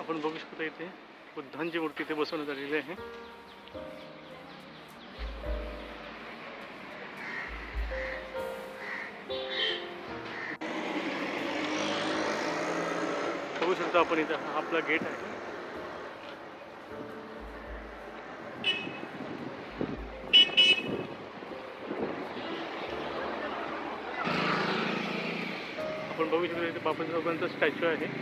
आपण बघू शकता इथे बुद्धांची मूर्ती इथे बसवण्यात आलेली आहे। बघू शकता आपण इथे हा आपला गेट आहे। आपण बघू शकता इथे बाबासाहेबांचा स्टॅच्यू आहे।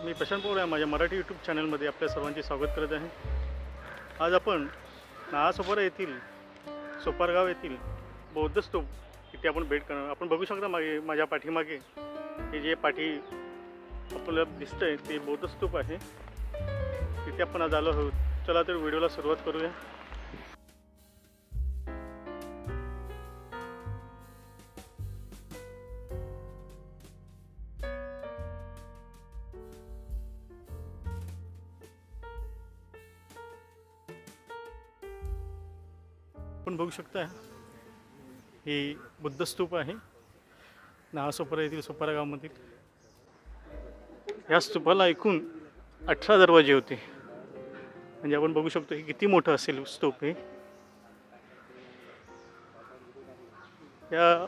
मी प्रशांत पवार आहे, माझ्या मराठी यूट्यूब चॅनलमध्ये आपल्या सर्वांचे स्वागत करत आहे। आज आपण नालासोपारा येथील सोपारगाव येथील बौद्ध स्तूप इथे आपण भेट करणार। आपण बघू शकता माझ्या पाठीमागे हे जे पाठी आपल्याला दिसतंय ते बौद्ध स्तूप आहे। तिथे आपण आज आलो आहोत। चला तर व्हिडिओला सुरुवात करूया। आपण बघू शकता हे बुद्ध स्तूप आहे नालासोपारा येथील सोपारा गावामधील। या स्तूपाला एकूण 18 दरवाजे होते, म्हणजे आपण बघू शकतो की किती मोठं असेल स्तूप हे। या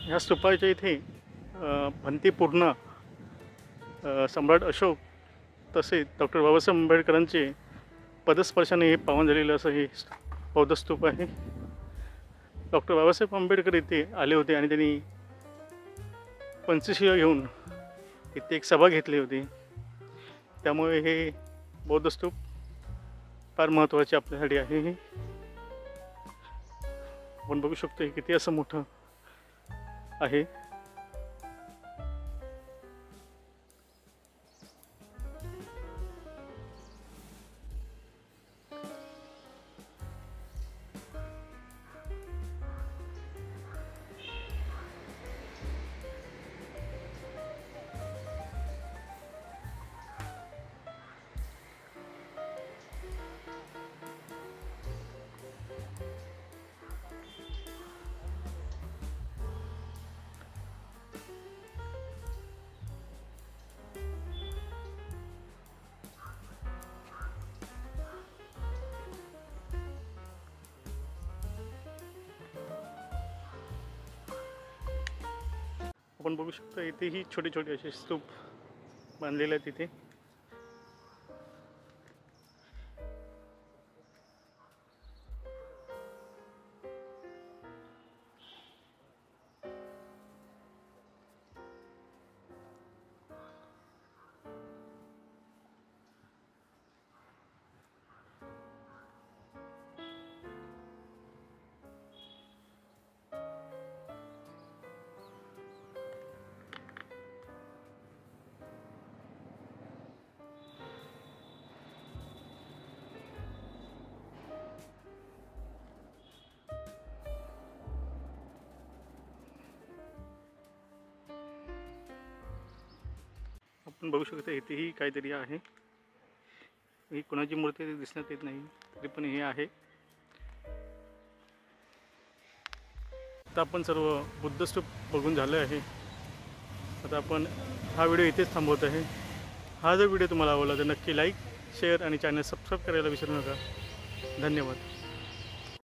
ह्या स्तूपाच्या इथे भंतीपूर्ण सम्राट अशोक तसेच डॉक्टर बाबासाहेब आंबेडकरांचे पदस्पर्शाने हे पावन झालेलं असं हे बौद्ध स्तूप आहे। डॉक्टर बाबासाहेब आंबेडकर इथे आले होते आणि त्यांनी पंचशील घेऊन इथे एक सभा घेतली होती, त्यामुळे हे बौद्ध स्तूप फार महत्त्वाचे आपल्यासाठी आहे। हे आपण बघू शकतो हे किती असं मोठं आहे। आपण बघू शकता इथेही छोटे छोटे असे स्तूप बांधलेले आहेत तिथे। आपण बघू शकता इथेही काहीतरी आहे। ही कोणाची मूर्ती दिसण्यात येत नाही, तरी पण हे आहे। आता आपण सर्व बुद्ध स्तूप बघून झाले आहे। आता आपण हा व्हिडिओ इथेच थांबवत आहे। हा जर व्हिडिओ तुम्हाला आवडला तर नक्की लाईक, शेअर आणि चॅनल सबस्क्राईब करायला विसरू नका। धन्यवाद।